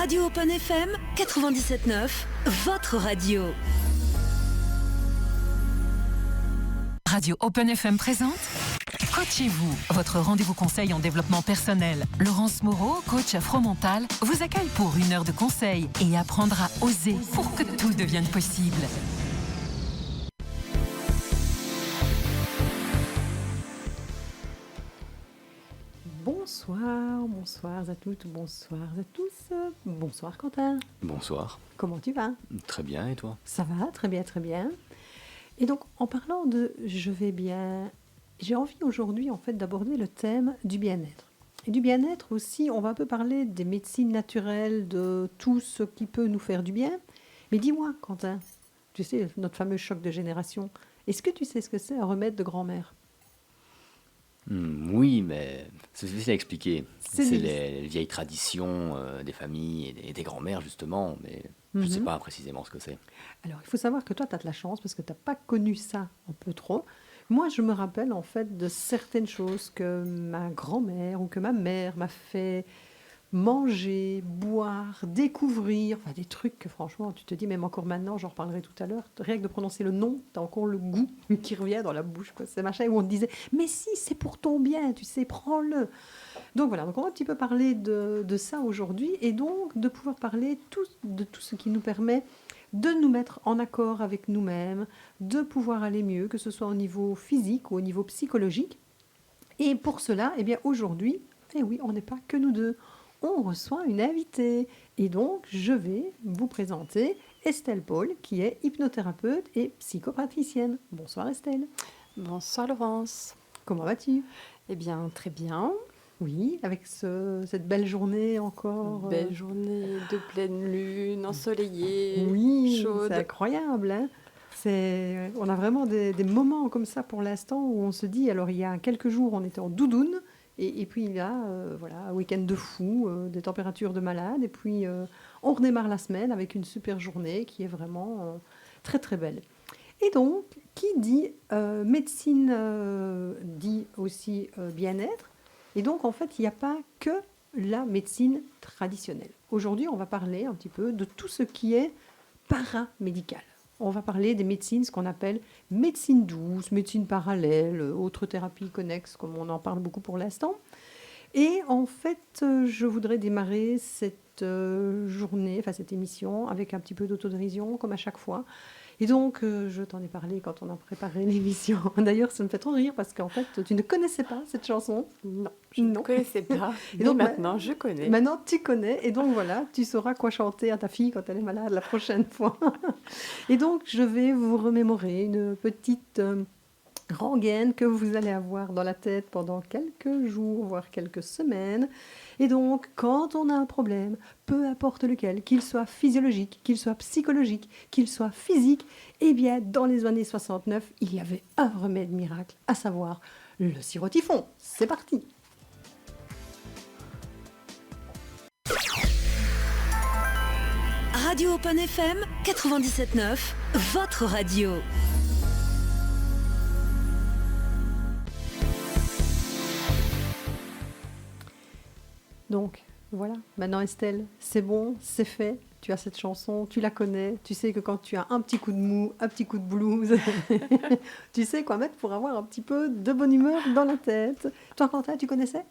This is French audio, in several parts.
Radio Open FM 97.9, votre radio. Radio Open FM présente Coachez-vous, votre rendez-vous conseil en développement personnel. Laurence Moreau, coach afro-mental, vous accueille pour 1 heure de conseil et apprendra à oser pour que tout devienne possible. Bonsoir à toutes, bonsoir à tous. Bonsoir Quentin. Bonsoir. Comment tu vas? Très bien, et toi? Ça va, très bien, très bien. Et donc, en parlant de « je vais bien », j'ai envie aujourd'hui, en fait, d'aborder le thème du bien-être. Et du bien-être aussi, on va un peu parler des médecines naturelles, de tout ce qui peut nous faire du bien. Mais dis-moi, Quentin, tu sais, notre fameux choc de génération, est-ce que tu sais ce que c'est un remède de grand-mère? Oui, mais c'est difficile à expliquer. C'est C'est difficile. les vieilles traditions des familles et des grands-mères, justement, mais je ne sais pas précisément ce que c'est. Alors, il faut savoir que toi, tu as de la chance parce que tu n'as pas connu ça un peu trop. Moi, je me rappelle en fait de certaines choses que ma grand-mère ou que ma mère m'a fait manger, boire, découvrir, enfin des trucs que franchement, tu te dis, même encore maintenant, j'en reparlerai tout à l'heure, rien que de prononcer le nom, tu as encore le goût qui revient dans la bouche, quoi. C'est machin où on te disait, mais si, c'est pour ton bien, tu sais, prends-le. Donc voilà, donc on va un petit peu parler de ça aujourd'hui et donc de pouvoir parler de tout ce qui nous permet de nous mettre en accord avec nous-mêmes, de pouvoir aller mieux, que ce soit au niveau physique ou au niveau psychologique. Et pour cela, eh bien aujourd'hui, eh oui, on n'est pas que nous deux. On reçoit une invitée. Et donc, je vais vous présenter Estelle Paul, qui est hypnothérapeute et psychopraticienne. Bonsoir Estelle. Bonsoir Laurence. Comment vas-tu? Eh bien, très bien. Oui, avec cette belle journée encore. Belle journée de pleine lune, ensoleillée, Oui, chaude. c'est incroyable, hein. On a vraiment des moments comme ça pour l'instant où on se dit, alors il y a quelques jours on était en doudoune, et puis il y a voilà, un week-end de fou, des températures de malade, et puis on redémarre la semaine avec une super journée qui est vraiment très très belle. Et donc, qui dit médecine dit aussi bien-être. Et donc, en fait, il n'y a pas que la médecine traditionnelle. Aujourd'hui, on va parler un petit peu de tout ce qui est paramédical. On va parler des médecines, ce qu'on appelle médecine douce, médecine parallèle, autres thérapies connexes, comme on en parle beaucoup pour l'instant. Et en fait, je voudrais démarrer cette journée, enfin cette émission, avec un petit peu d'autodérision, comme à chaque fois. Et donc, je t'en ai parlé quand on a préparé l'émission. D'ailleurs, ça me fait trop rire parce qu'en fait, tu ne connaissais pas cette chanson. Non, je ne connaissais pas. Et donc maintenant, je connais. Maintenant, tu connais. Et donc, voilà, tu sauras quoi chanter à ta fille quand elle est malade la prochaine fois. Et donc, je vais vous remémorer une petite rengaine que vous allez avoir dans la tête pendant quelques jours, voire quelques semaines. Et donc, quand on a un problème, peu importe lequel, qu'il soit physiologique, qu'il soit psychologique, qu'il soit physique, eh bien, dans les années 69, il y avait un remède miracle, à savoir le sirotifon. C'est parti! Radio Open FM 97.9, votre radio. Donc, voilà, maintenant Estelle, c'est bon, c'est fait, tu as cette chanson, tu la connais, tu sais que quand tu as un petit coup de mou, un petit coup de blues, tu sais quoi mettre pour avoir un petit peu de bonne humeur dans la tête. Toi, Quentin, tu connaissais?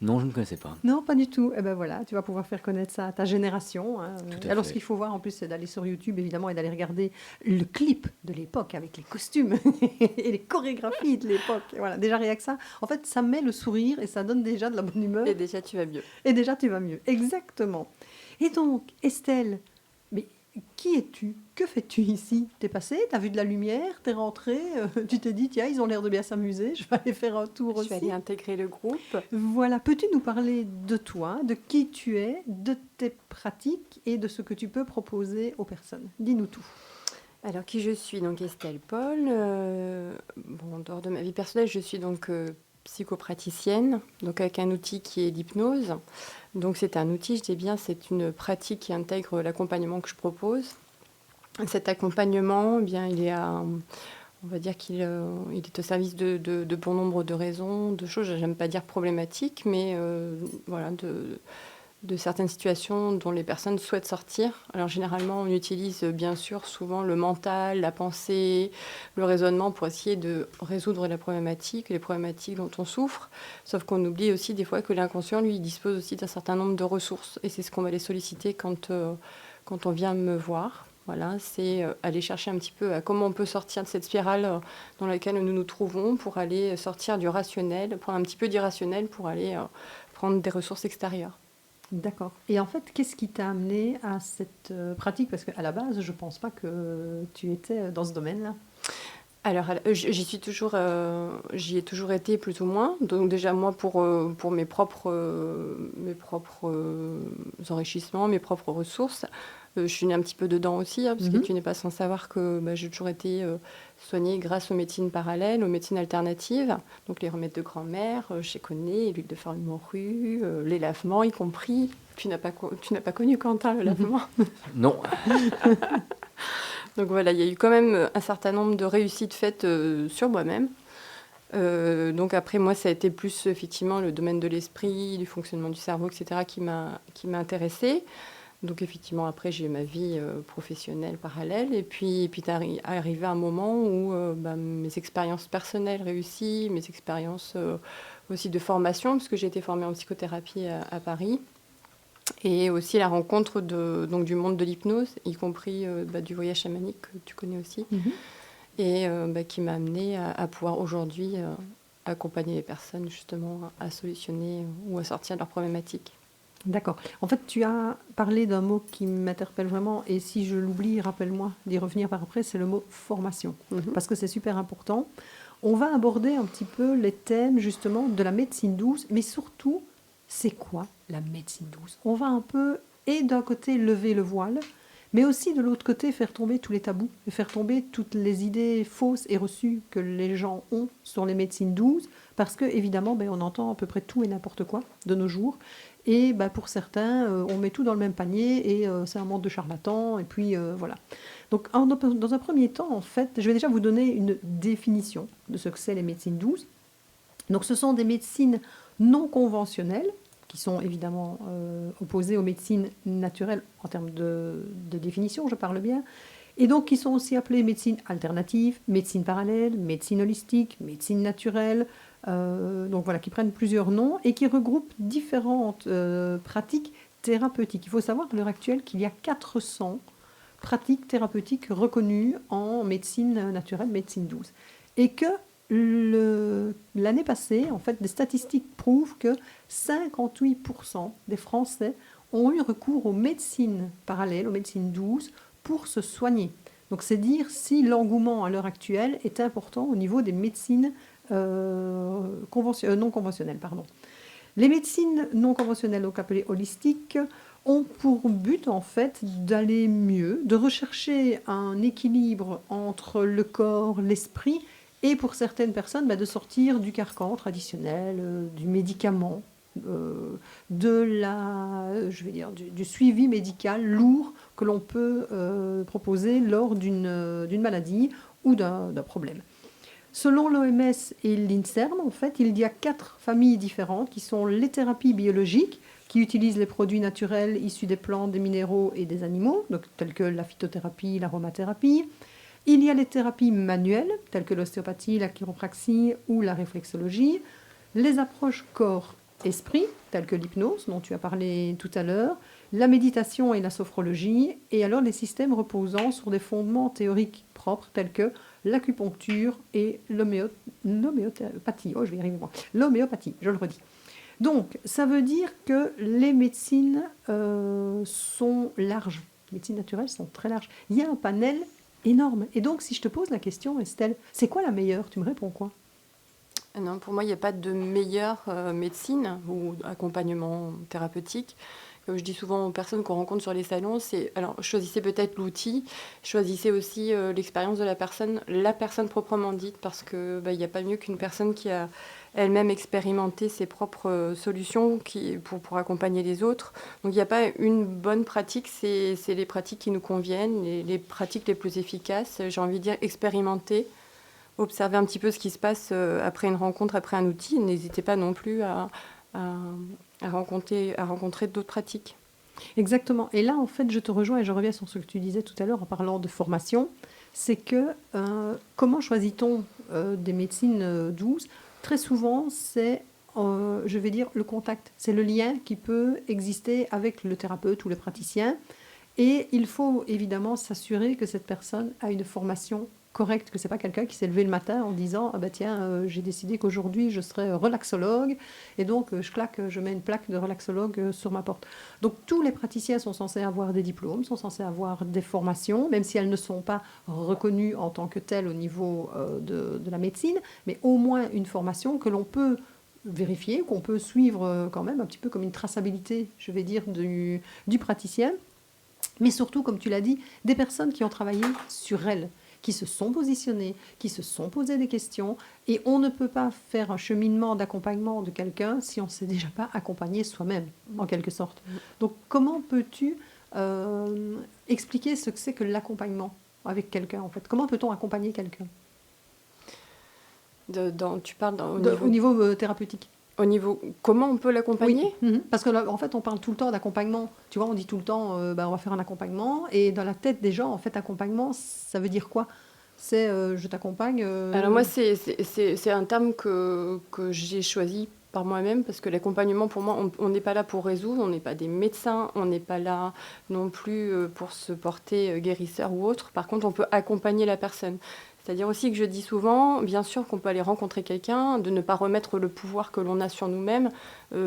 Non, je ne connaissais pas. Non, pas du tout. Eh ben voilà, tu vas pouvoir faire connaître ça à ta génération, hein. Tout à Alors, fait. ce qu'il faut voir en plus, c'est d'aller sur YouTube, évidemment, et d'aller regarder le clip de l'époque avec les costumes et les chorégraphies de l'époque. Voilà, déjà rien que ça. En fait, ça met le sourire et ça donne déjà de la bonne humeur. Et déjà, tu vas mieux. Et déjà, tu vas mieux. Exactement. Et donc, Estelle, mais qui es-tu? Que fais-tu ici? T'es passée, t'as vu de la lumière, t'es rentrée, tu t'es dit, tiens, ils ont l'air de bien s'amuser, je vais aller faire un tour Je aussi. vais aller intégrer le groupe. Voilà, peux-tu nous parler de toi, de qui tu es, de tes pratiques et de ce que tu peux proposer aux personnes? Dis-nous tout. Alors, qui je suis? Donc, Estelle Paul. Bon, en dehors de ma vie personnelle, je suis donc psychopraticienne, donc avec un outil qui est l'hypnose. Donc, c'est un outil, je dis bien, c'est une pratique qui intègre l'accompagnement que je propose. Cet accompagnement, eh bien, on va dire qu'il est au service de bon nombre de raisons, de choses, j'aime pas dire problématiques, mais voilà, de certaines situations dont les personnes souhaitent sortir. Alors généralement, on utilise bien sûr souvent le mental, la pensée, le raisonnement pour essayer de résoudre les problématiques dont on souffre. Sauf qu'on oublie aussi des fois que l'inconscient, lui, dispose aussi d'un certain nombre de ressources. Et c'est ce qu'on va aller solliciter quand on vient me voir. Voilà, c'est aller chercher un petit peu à comment on peut sortir de cette spirale dans laquelle nous nous trouvons pour aller sortir du rationnel, prendre un petit peu d'irrationnel pour aller prendre des ressources extérieures. D'accord. Et en fait, qu'est-ce qui t'a amené à cette pratique? Parce qu'à la base, je ne pense pas que tu étais dans ce domaine-là. Alors, j'y ai toujours été plus ou moins. Donc déjà, moi, pour mes propres enrichissements, mes propres ressources, je suis née un petit peu dedans aussi, hein, parce que tu n'es pas sans savoir que j'ai toujours été soignée grâce aux médecines parallèles, aux médecines alternatives. Donc les remèdes de grand-mère, je connais, l'huile de fleur de morue, les lavements y compris. Tu n'as pas connu, Quentin, le lavement? Non. Donc voilà, il y a eu quand même un certain nombre de réussites faites sur moi-même. Donc après, moi, ça a été plus effectivement le domaine de l'esprit, du fonctionnement du cerveau, etc., qui m'a intéressée. Donc effectivement, après, j'ai eu ma vie professionnelle parallèle. Et puis est arrivé un moment où mes expériences personnelles réussies, mes expériences aussi de formation, parce que j'ai été formée en psychothérapie à Paris, et aussi la rencontre du monde de l'hypnose, y compris du voyage chamanique que tu connais aussi, et qui m'a amenée à pouvoir aujourd'hui accompagner les personnes justement à solutionner ou à sortir de leurs problématiques. D'accord. En fait, tu as parlé d'un mot qui m'interpelle vraiment, et si je l'oublie, rappelle-moi d'y revenir par après, c'est le mot formation, parce que c'est super important. On va aborder un petit peu les thèmes justement de la médecine douce, mais surtout, c'est quoi la médecine douce? On va un peu, et d'un côté, lever le voile, mais aussi de l'autre côté, faire tomber tous les tabous, et faire tomber toutes les idées fausses et reçues que les gens ont sur les médecines douces, parce que évidemment, on entend à peu près tout et n'importe quoi de nos jours. Et pour certains, on met tout dans le même panier et c'est un monde de charlatans. Et puis voilà. Donc dans un premier temps, en fait, je vais déjà vous donner une définition de ce que c'est les médecines douces. Donc ce sont des médecines non conventionnelles qui sont évidemment opposées aux médecines naturelles en termes de définition, je parle bien. Et donc qui sont aussi appelées médecine alternative, médecine parallèle, médecine holistique, médecine naturelle. Donc voilà, qui prennent plusieurs noms et qui regroupent différentes pratiques thérapeutiques. Il faut savoir à l'heure actuelle qu'il y a 400 pratiques thérapeutiques reconnues en médecine naturelle, médecine douce. Et que l'année passée, en fait, des statistiques prouvent que 58% des Français ont eu recours aux médecines parallèles, aux médecines douces, pour se soigner. Donc c'est dire si l'engouement à l'heure actuelle est important au niveau des médecines non conventionnelles. Les médecines non conventionnelles, donc appelées holistiques, ont pour but en fait d'aller mieux, de rechercher un équilibre entre le corps, l'esprit, et pour certaines personnes de sortir du carcan traditionnel, du médicament, du suivi médical lourd que l'on peut proposer lors d'une maladie ou d'un problème. Selon l'OMS et l'INSERM, en fait, il y a 4 familles différentes qui sont les thérapies biologiques, qui utilisent les produits naturels issus des plantes, des minéraux et des animaux, donc, tels que la phytothérapie, l'aromathérapie. Il y a les thérapies manuelles, telles que l'ostéopathie, la chiropraxie ou la réflexologie. Les approches corps-esprit, telles que l'hypnose, dont tu as parlé tout à l'heure, la méditation et la sophrologie, et alors les systèmes reposant sur des fondements théoriques propres, tels que l'acupuncture et l'homéopathie. Oh, je vais y arriver moi. L'homéopathie, je le redis. Donc, ça veut dire que les médecines sont larges. Les médecines naturelles sont très larges. Il y a un panel énorme. Et donc, si je te pose la question, Estelle, c'est quoi la meilleure? Tu me réponds quoi? Non, pour moi, il n'y a pas de meilleure médecine ou accompagnement thérapeutique. Comme je dis souvent aux personnes qu'on rencontre sur les salons, alors choisissez peut-être l'outil, choisissez aussi l'expérience de la personne proprement dite, parce que il n'y a pas mieux qu'une personne qui a elle-même expérimenté ses propres solutions pour accompagner les autres. Donc il n'y a pas une bonne pratique, c'est les pratiques qui nous conviennent, les pratiques les plus efficaces. J'ai envie de dire expérimenter, observer un petit peu ce qui se passe après une rencontre, après un outil. N'hésitez pas non plus à à rencontrer d'autres pratiques. Exactement. Et là, en fait, je te rejoins et je reviens sur ce que tu disais tout à l'heure en parlant de formation. C'est que comment choisit-on des médecines douces? Très souvent, c'est, je vais dire, le contact. C'est le lien qui peut exister avec le thérapeute ou le praticien. Et il faut évidemment s'assurer que cette personne a une formation correcte, que ce n'est pas quelqu'un qui s'est levé le matin en disant ah bah tiens, j'ai décidé qu'aujourd'hui je serai relaxologue et donc je mets une plaque de relaxologue sur ma porte. Donc tous les praticiens sont censés avoir des diplômes, sont censés avoir des formations, même si elles ne sont pas reconnues en tant que telles au niveau de la médecine, mais au moins une formation que l'on peut vérifier, qu'on peut suivre quand même un petit peu comme une traçabilité, je vais dire, du praticien. Mais surtout, comme tu l'as dit, des personnes qui ont travaillé sur elles, qui se sont positionnées, qui se sont posées des questions. Et on ne peut pas faire un cheminement d'accompagnement de quelqu'un si on ne s'est déjà pas accompagné soi-même, en quelque sorte. Donc, comment peux-tu expliquer ce que c'est que l'accompagnement avec quelqu'un, en fait? Comment peut-on accompagner quelqu'un? Tu parles au niveau thérapeutique. Au niveau, comment on peut l'accompagner? Oui. Parce que là, en fait, on parle tout le temps d'accompagnement. Tu vois, on dit tout le temps, on va faire un accompagnement. Et dans la tête des gens, en fait, accompagnement, ça veut dire quoi? C'est je t'accompagne. Alors moi, c'est un terme que j'ai choisi par moi-même parce que l'accompagnement, pour moi, on n'est pas là pour résoudre, on n'est pas des médecins, on n'est pas là non plus pour se porter guérisseur ou autre. Par contre, on peut accompagner la personne. C'est-à-dire aussi que je dis souvent, bien sûr qu'on peut aller rencontrer quelqu'un, de ne pas remettre le pouvoir que l'on a sur nous-mêmes.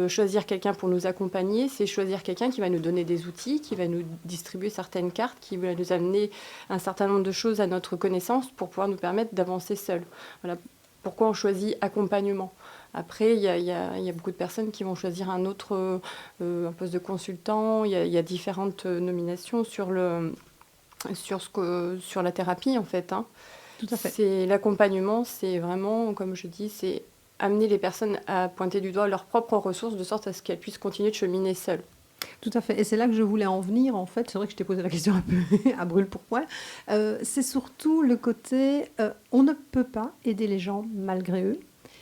Choisir quelqu'un pour nous accompagner, c'est choisir quelqu'un qui va nous donner des outils, qui va nous distribuer certaines cartes, qui va nous amener un certain nombre de choses à notre connaissance pour pouvoir nous permettre d'avancer seuls. Voilà pourquoi on choisit accompagnement. Après, il y a beaucoup de personnes qui vont choisir un poste de consultant. Il y a différentes nominations sur la thérapie, en fait, hein. Tout à fait. C'est l'accompagnement, c'est vraiment, comme je dis, c'est amener les personnes à pointer du doigt leurs propres ressources de sorte à ce qu'elles puissent continuer de cheminer seules. Tout à fait. Et c'est là que je voulais en venir, en fait. C'est vrai que je t'ai posé la question un peu à brûle-pourpoint. C'est surtout le côté, on ne peut pas aider les gens malgré eux.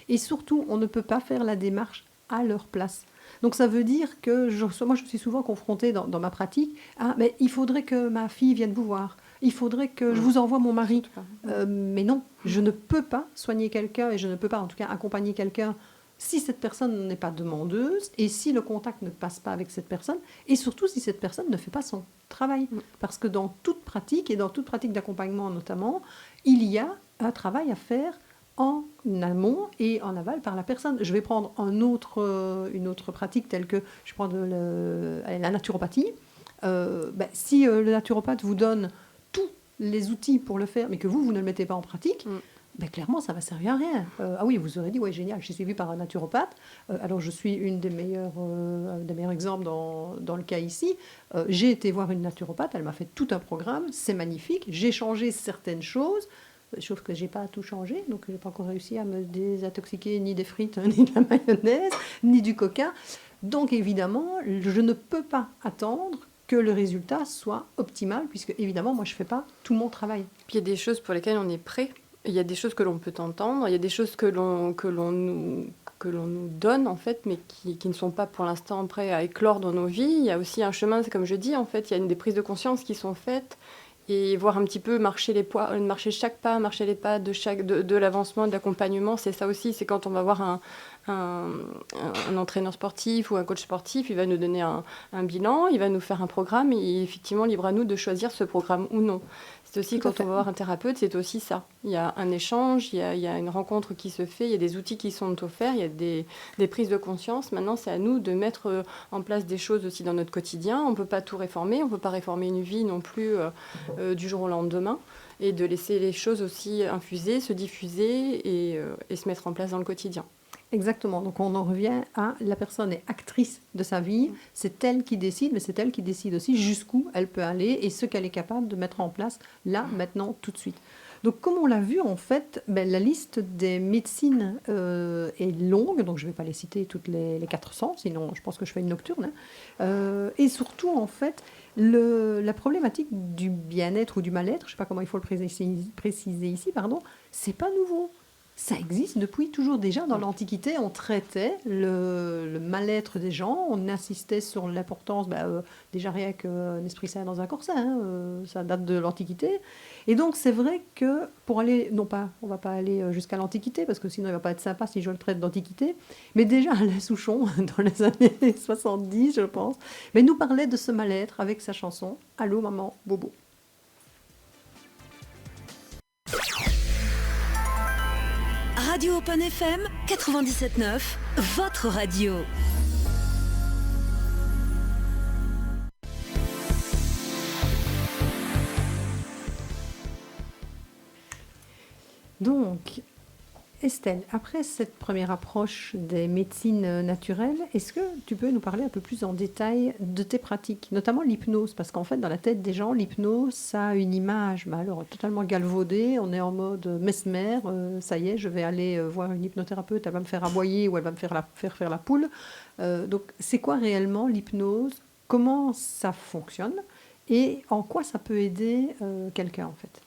Et surtout, on ne peut pas faire la démarche à leur place. Donc ça veut dire que, moi je suis souvent confrontée dans ma pratique, mais il faudrait que ma fille vienne vous voir. Il faudrait que je vous envoie mon mari. Mais non, je ne peux pas soigner quelqu'un et je ne peux pas en tout cas accompagner quelqu'un si cette personne n'est pas demandeuse et si le contact ne passe pas avec cette personne et surtout si cette personne ne fait pas son travail. Parce que dans toute pratique et dans toute pratique d'accompagnement notamment, il y a un travail à faire en amont et en aval par la personne. Je vais prendre une autre pratique telle que je prends la naturopathie. Si le naturopathe vous donne tous les outils pour le faire, mais que vous ne le mettez pas en pratique, clairement, ça ne va servir à rien. Ah oui, vous aurez dit, ouais, génial, je suis suivie par un naturopathe. Alors, je suis une des meilleurs exemples dans le cas ici. J'ai été voir une naturopathe, elle m'a fait tout un programme, c'est magnifique. J'ai changé certaines choses, sauf que je n'ai pas tout changé, donc je n'ai pas encore réussi à me désintoxiquer ni des frites, ni de la mayonnaise, ni du coca. Donc, évidemment, je ne peux pas attendre que le résultat soit optimal, puisque évidemment, moi, je ne fais pas tout mon travail. Puis il y a des choses pour lesquelles on est prêt. Il y a des choses que l'on peut entendre, il y a des choses que l'on nous donne, en fait, mais qui ne sont pas pour l'instant prêts à éclore dans nos vies. Il y a aussi un chemin, c'est comme je dis, en fait, il y a des prises de conscience qui sont faites, et voir un petit peu marcher chaque pas, marcher les pas de l'avancement, de l'accompagnement. C'est ça aussi, c'est quand on va voir un entraîneur sportif ou un coach sportif, il va nous donner un bilan, il va nous faire un programme et effectivement, libre à nous de choisir ce programme ou non. C'est aussi quand on va voir un thérapeute, c'est aussi ça. Il y a un échange, il y a une rencontre qui se fait, il y a des outils qui sont offerts, il y a des prises de conscience. Maintenant, c'est à nous de mettre en place des choses aussi dans notre quotidien. On ne peut pas tout réformer, on ne peut pas réformer une vie non plus du jour au lendemain, et de laisser les choses aussi infuser, se diffuser et se mettre en place dans le quotidien. Exactement. Donc, on en revient à la personne est actrice de sa vie. C'est elle qui décide, mais c'est elle qui décide aussi jusqu'où elle peut aller et ce qu'elle est capable de mettre en place là, maintenant, tout de suite. Donc, comme on l'a vu, en fait, la liste des médecines est longue. Donc, je ne vais pas les citer toutes les 400, sinon je pense que je fais une nocturne. Et surtout, en fait, la problématique du bien-être ou du mal-être, je ne sais pas comment il faut le préciser ici, c'est pas nouveau. ça existe depuis toujours. Déjà, dans l'Antiquité, on traitait le mal-être des gens, on insistait sur l'importance, déjà rien qu'un esprit sain dans un corset, ça date de l'Antiquité. Et donc, c'est vrai que pour aller, non pas, on ne va pas aller jusqu'à l'Antiquité, parce que sinon, il ne va pas être sympa si je le traite d'Antiquité, mais déjà, Alain Souchon, dans les années 70, je pense, mais nous parlait de ce mal-être avec sa chanson « Allô, maman, bobo ». Radio Open FM 97.9, votre radio. Donc, Estelle, après cette première approche des médecines naturelles, est-ce que tu peux nous parler un peu plus en détail de tes pratiques, notamment l'hypnose? Parce qu'en fait, dans la tête des gens, l'hypnose, ça a une image alors, totalement galvaudée. On est en mode mesmer, ça y est, je vais aller voir une hypnothérapeute, elle va me faire aboyer ou elle va me faire faire la poule. Donc, c'est quoi réellement l'hypnose? Comment ça fonctionne? Et en quoi ça peut aider quelqu'un, en fait?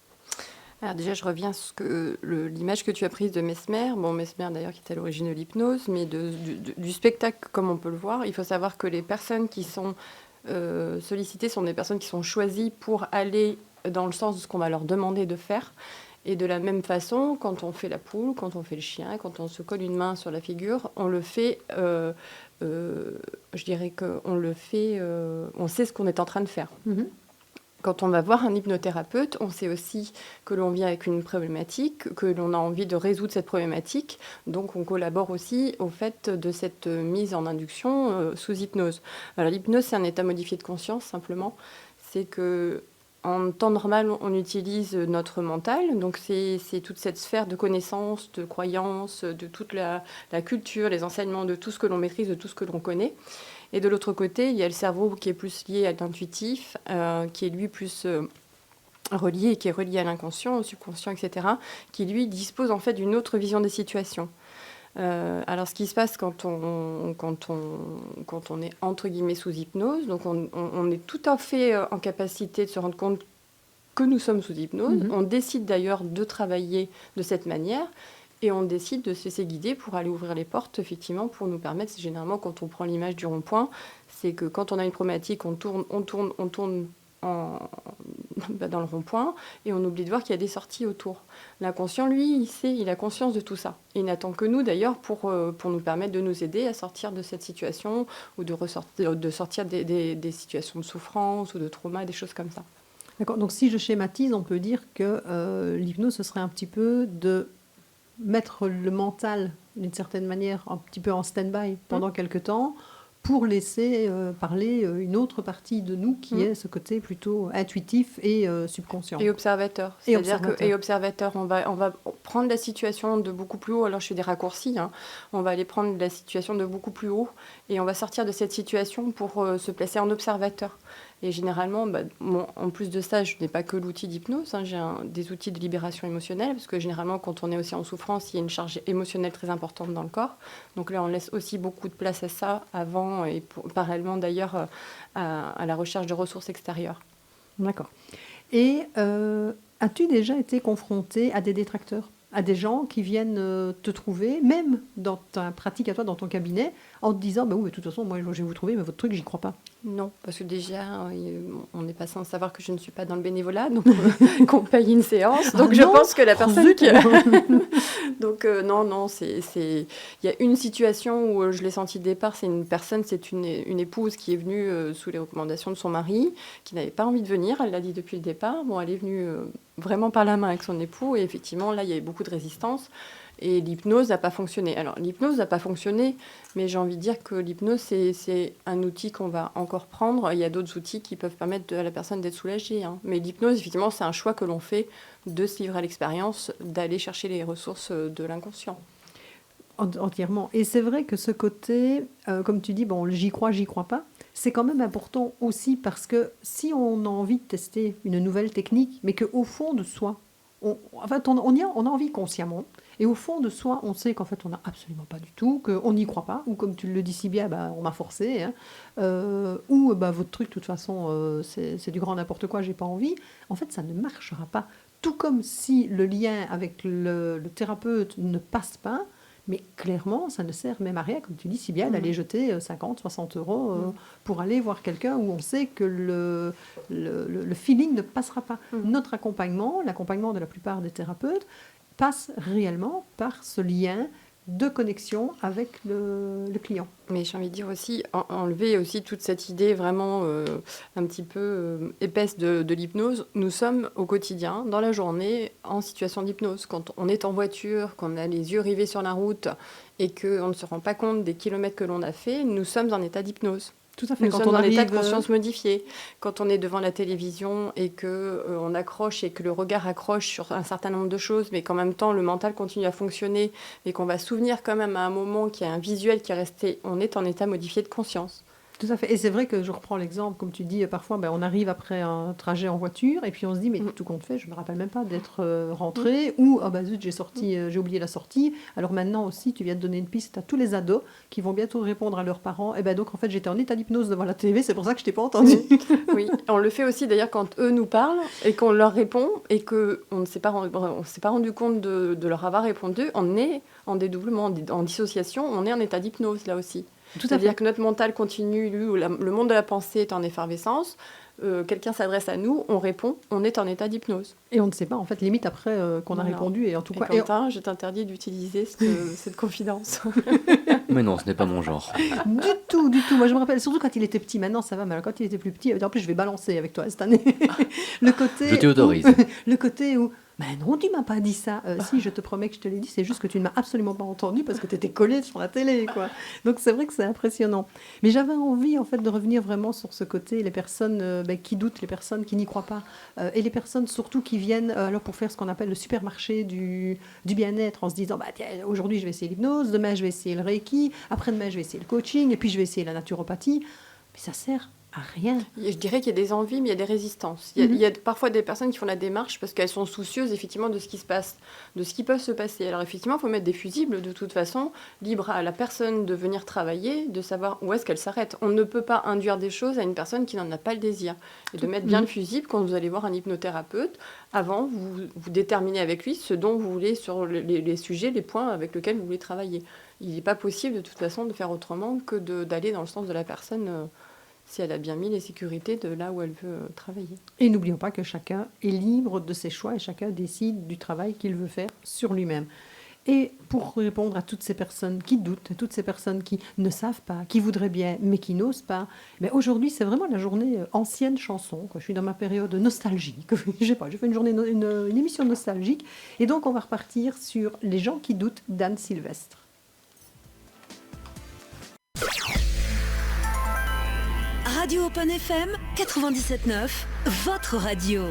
Alors déjà, je reviens sur l'image que tu as prise de Mesmer. Bon, Mesmer d'ailleurs qui est à l'origine de l'hypnose, mais du spectacle comme on peut le voir. Il faut savoir que les personnes qui sont sollicitées sont des personnes qui sont choisies pour aller dans le sens de ce qu'on va leur demander de faire. Et de la même façon, quand on fait la poule, quand on fait le chien, quand on se colle une main sur la figure, on le fait, je dirais qu'on le fait, on sait ce qu'on est en train de faire. Mm-hmm. Quand on va voir un hypnothérapeute, on sait aussi que l'on vient avec une problématique, que l'on a envie de résoudre cette problématique. Donc, on collabore aussi au fait de cette mise en induction sous hypnose. Alors, l'hypnose, c'est un état modifié de conscience, simplement. C'est que en temps normal, on utilise notre mental. Donc, c'est toute cette sphère de connaissances, de croyances, de toute la culture, les enseignements, de tout ce que l'on maîtrise, de tout ce que l'on connaît. Et de l'autre côté, il y a le cerveau qui est plus lié à l'intuitif, qui est lui plus relié, qui est relié à l'inconscient, au subconscient, etc., qui lui dispose en fait d'une autre vision des situations. Alors, ce qui se passe quand on est entre guillemets sous hypnose, donc on est tout à fait en capacité de se rendre compte que nous sommes sous hypnose. Mm-hmm. On décide d'ailleurs de travailler de cette manière. Et on décide de se laisser guider pour aller ouvrir les portes, effectivement, pour nous permettre, généralement, quand on prend l'image du rond-point, c'est que quand on a une problématique, on tourne dans le rond-point et on oublie de voir qu'il y a des sorties autour. L'inconscient, lui, il a conscience de tout ça. Et il n'attend que nous, d'ailleurs, pour nous permettre de nous aider à sortir de cette situation ou de sortir des situations de souffrance ou de trauma, des choses comme ça. D'accord. Donc, si je schématise, on peut dire que l'hypnose, ce serait un petit peu de mettre le mental, d'une certaine manière, un petit peu en stand-by pendant quelques temps pour laisser parler une autre partie de nous qui est ce côté plutôt intuitif et subconscient. Et observateur. Et observateur, on va prendre la situation de beaucoup plus haut. Alors, je fais des raccourcis. On va aller prendre la situation de beaucoup plus haut et on va sortir de cette situation pour se placer en observateur. Et généralement, en plus de ça, je n'ai pas que l'outil d'hypnose, j'ai des outils de libération émotionnelle, parce que généralement, quand on est aussi en souffrance, il y a une charge émotionnelle très importante dans le corps. Donc là, on laisse aussi beaucoup de place à ça, avant et parallèlement d'ailleurs à la recherche de ressources extérieures. D'accord. Et as-tu déjà été confrontée à des détracteurs, à des gens qui viennent te trouver, même dans ta pratique à toi, dans ton cabinet, en te disant oui, de toute façon, moi, je vais vous trouver, mais votre truc, j'y crois pas. Non, parce que déjà, on n'est pas sans savoir que je ne suis pas dans le bénévolat, donc qu'on paye une séance. Donc je pense que la personne qui... Donc non, il y a une situation où je l'ai senti de départ, c'est une épouse qui est venue sous les recommandations de son mari, qui n'avait pas envie de venir, elle l'a dit depuis le départ. Bon, elle est venue vraiment par la main avec son époux, et effectivement, là, il y avait beaucoup de résistance. Et l'hypnose n'a pas fonctionné. Alors, l'hypnose n'a pas fonctionné, mais j'ai envie de dire que l'hypnose, c'est un outil qu'on va encore prendre. Il y a d'autres outils qui peuvent permettre à la personne d'être soulagée. Mais l'hypnose, effectivement, c'est un choix que l'on fait de se livrer à l'expérience, d'aller chercher les ressources de l'inconscient. Entièrement. Et c'est vrai que ce côté, comme tu dis, j'y crois pas, c'est quand même important aussi parce que si on a envie de tester une nouvelle technique, mais qu'au fond de soi, on a envie consciemment, et au fond de soi, on sait qu'en fait, on n'a absolument pas du tout, qu'on n'y croit pas, ou comme tu le dis si bien, on m'a forcé, ou votre truc, de toute façon, c'est du grand n'importe quoi, j'ai pas envie. En fait, ça ne marchera pas. tout comme si le lien avec le thérapeute ne passe pas, mais clairement, ça ne sert même à rien, comme tu dis, si bien d'aller jeter 50, 60 euros pour aller voir quelqu'un où on sait que le feeling ne passera pas. Notre accompagnement, l'accompagnement de la plupart des thérapeutes, passe réellement par ce lien de connexion avec le client. Mais j'ai envie de dire aussi, enlever aussi toute cette idée vraiment un petit peu épaisse de l'hypnose. Nous sommes au quotidien, dans la journée, en situation d'hypnose. Quand on est en voiture, qu'on a les yeux rivés sur la route et qu'on ne se rend pas compte des kilomètres que l'on a fait, nous sommes en état d'hypnose. Tout à fait. Nous Quand sommes on en état arrive, de conscience modifié. Quand on est devant la télévision et qu'on accroche et que le regard accroche sur un certain nombre de choses, mais qu'en même temps le mental continue à fonctionner et qu'on va se souvenir quand même à un moment qu'il y a un visuel qui est resté, on est en état modifié de conscience. Tout à fait. Et c'est vrai que je reprends l'exemple, comme tu dis, parfois on arrive après un trajet en voiture et puis on se dit, mais tout compte fait, je ne me rappelle même pas d'être rentré ou, zut, j'ai oublié la sortie. Alors maintenant aussi, tu viens de donner une piste à tous les ados qui vont bientôt répondre à leurs parents. Et donc en fait, j'étais en état d'hypnose devant la télé, c'est pour ça que je t'ai pas entendu. Oui, on le fait aussi d'ailleurs quand eux nous parlent et qu'on leur répond et qu'on ne s'est pas rendu compte de leur avoir répondu. On est en dédoublement, en dissociation, on est en état d'hypnose là aussi. C'est-à-dire que notre mental continue, lui, où le monde de la pensée est en effervescence, quelqu'un s'adresse à nous, on répond, on est en état d'hypnose. Et on ne sait pas, en fait, limite après qu'on a répondu. Et en tout cas, Quentin, je t'interdis d'utiliser cette confidence. Mais non, ce n'est pas mon genre. Du tout. Moi, je me rappelle, surtout quand il était petit. Maintenant, ça va, mais alors, quand il était plus petit, en plus, je vais balancer avec toi cette année. Je t'autorise. Le côté où... Mais non, tu m'as pas dit ça. Si, je te promets que je te l'ai dit, c'est juste que tu ne m'as absolument pas entendu parce que tu étais collée sur la télé, quoi. Donc c'est vrai que c'est impressionnant. Mais j'avais envie, en fait, de revenir vraiment sur ce côté, les personnes qui doutent, les personnes qui n'y croient pas, et les personnes surtout qui viennent alors pour faire ce qu'on appelle le supermarché du bien-être, en se disant, tiens, aujourd'hui je vais essayer l'hypnose, demain je vais essayer le Reiki, après-demain je vais essayer le coaching, et puis je vais essayer la naturopathie. Mais ça sert à rien. Je dirais qu'il y a des envies, mais il y a des résistances. Il y a parfois des personnes qui font la démarche parce qu'elles sont soucieuses, effectivement, de ce qui se passe, de ce qui peut se passer. Alors, effectivement, il faut mettre des fusibles, de toute façon, libre à la personne de venir travailler, de savoir où est-ce qu'elle s'arrête. On ne peut pas induire des choses à une personne qui n'en a pas le désir. Et de mettre bien le fusible, quand vous allez voir un hypnothérapeute, avant, vous déterminez avec lui ce dont vous voulez, sur les sujets, les points avec lesquels vous voulez travailler. Il n'est pas possible, de toute façon, de faire autrement que d'aller dans le sens de la personne... si elle a bien mis les sécurités de là où elle veut travailler. Et n'oublions pas que chacun est libre de ses choix et chacun décide du travail qu'il veut faire sur lui-même. Et pour répondre à toutes ces personnes qui doutent, à toutes ces personnes qui ne savent pas, qui voudraient bien, mais qui n'osent pas, aujourd'hui, c'est vraiment la journée ancienne chanson. Je suis dans ma période nostalgique. Je fais une journée, une émission nostalgique. Et donc, on va repartir sur Les gens qui doutent d'Anne Sylvestre. Radio Open FM 97.9, votre radio.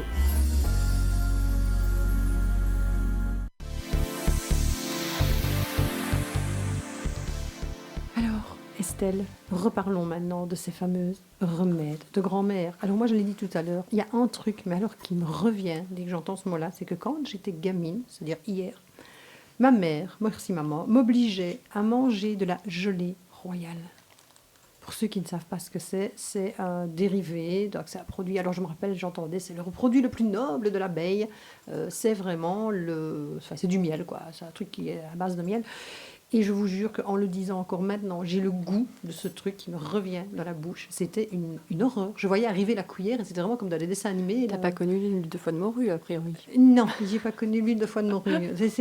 Alors, Estelle, reparlons maintenant de ces fameuses remèdes de grand-mère. Alors moi, je l'ai dit tout à l'heure, il y a un truc, mais alors qui me revient dès que j'entends ce mot-là, c'est que quand j'étais gamine, c'est-à-dire hier, ma mère, merci maman, m'obligeait à manger de la gelée royale. Pour ceux qui ne savent pas ce que c'est un dérivé, donc c'est un produit, alors je me rappelle, j'entendais, c'est le produit le plus noble de l'abeille, c'est vraiment c'est du miel, quoi, c'est un truc qui est à base de miel. Et je vous jure qu'en le disant encore maintenant, j'ai le goût de ce truc qui me revient dans la bouche. C'était une horreur. Je voyais arriver la cuillère et c'était vraiment comme dans les dessins animés. T'as pas connu l'huile de foie de morue, a priori? Non, j'ai pas connu l'huile de foie de morue.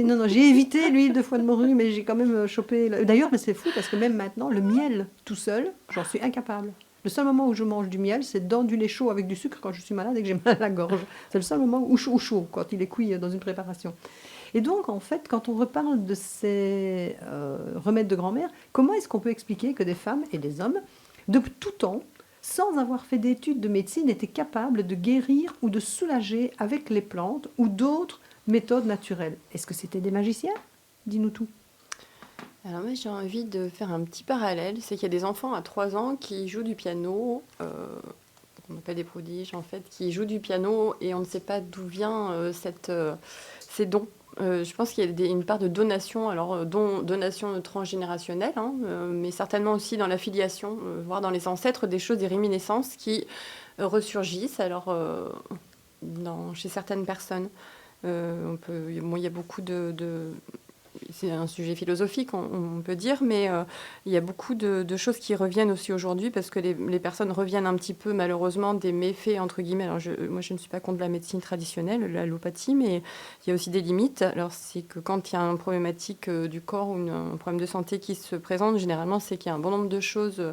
Non, j'ai évité l'huile de foie de morue, mais j'ai quand même chopé... D'ailleurs, mais c'est fou parce que même maintenant, le miel tout seul, j'en suis incapable. Le seul moment où je mange du miel, c'est dans du lait chaud avec du sucre quand je suis malade et que j'ai mal à la gorge. C'est le seul moment où chaud, quand il est cuit dans une préparation. Et donc, en fait, quand on reparle de ces remèdes de grand-mère, comment est-ce qu'on peut expliquer que des femmes et des hommes, de tout temps, sans avoir fait d'études de médecine, étaient capables de guérir ou de soulager avec les plantes ou d'autres méthodes naturelles? Est-ce que c'était des magiciens? Dis-nous tout. Alors moi, j'ai envie de faire un petit parallèle. C'est qu'il y a des enfants à 3 ans qui jouent du piano, on appelle des prodiges en fait, qui jouent du piano et on ne sait pas d'où vient ces dons. Je pense qu'il y a une part de donation, alors donation transgénérationnelle, mais certainement aussi dans l'affiliation, voire dans les ancêtres, des choses, des réminiscences qui ressurgissent alors, chez certaines personnes. Il y a beaucoup c'est un sujet philosophique, on peut dire, mais il y a beaucoup de choses qui reviennent aussi aujourd'hui parce que les personnes reviennent un petit peu, malheureusement, des méfaits, entre guillemets. Alors, moi, je ne suis pas contre la médecine traditionnelle, l'allopathie, mais il y a aussi des limites. Alors, c'est que quand il y a une problématique du corps ou un problème de santé qui se présente, généralement, c'est qu'il y a un bon nombre de choses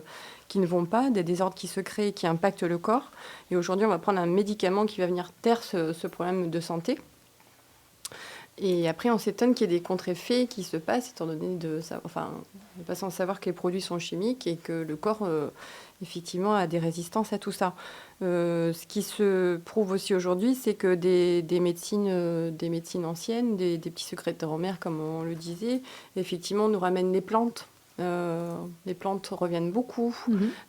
qui ne vont pas, des désordres qui se créent et qui impactent le corps. Et aujourd'hui, on va prendre un médicament qui va venir taire ce problème de santé. Et après, on s'étonne qu'il y ait des contre-effets qui se passent, étant donné on n'est pas sans savoir que les produits sont chimiques et que le corps, effectivement, a des résistances à tout ça. Ce qui se prouve aussi aujourd'hui, c'est que des médecines anciennes, des petits secrets de grand-mère, comme on le disait, effectivement, nous ramènent les plantes. Les plantes reviennent beaucoup,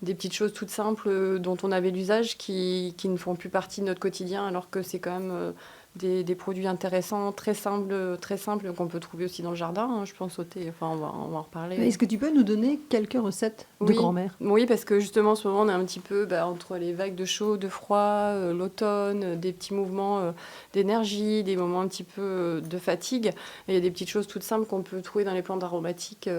des petites choses toutes simples dont on avait l'usage qui ne font plus partie de notre quotidien, alors que c'est quand même... Des produits intéressants, très simples qu'on peut trouver aussi dans le jardin. Hein, je pense au thé, on va en reparler. Est-ce que tu peux nous donner quelques recettes de grand-mère ? Oui, parce que justement, en ce moment, on est un petit peu entre les vagues de chaud, de froid, l'automne, des petits mouvements d'énergie, des moments un petit peu de fatigue. Et il y a des petites choses toutes simples qu'on peut trouver dans les plantes aromatiques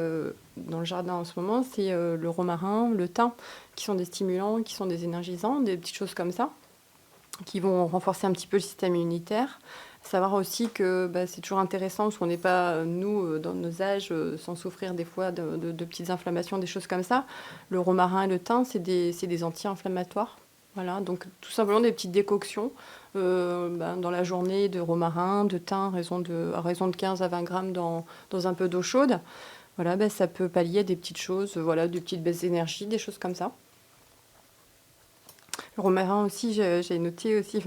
dans le jardin en ce moment. C'est le romarin, le thym, qui sont des stimulants, qui sont des énergisants, des petites choses comme ça, qui vont renforcer un petit peu le système immunitaire. Savoir aussi que c'est toujours intéressant, parce qu'on n'est pas, nous, dans nos âges, sans souffrir des fois de petites inflammations, des choses comme ça. Le romarin et le thym, c'est des anti-inflammatoires. Voilà, donc tout simplement des petites décoctions dans la journée de romarin, de thym, à raison de 15 à 20 grammes dans un peu d'eau chaude. Voilà, ça peut pallier des petites choses, des petites baisses d'énergie, des choses comme ça. Le romarin aussi, j'ai noté aussi,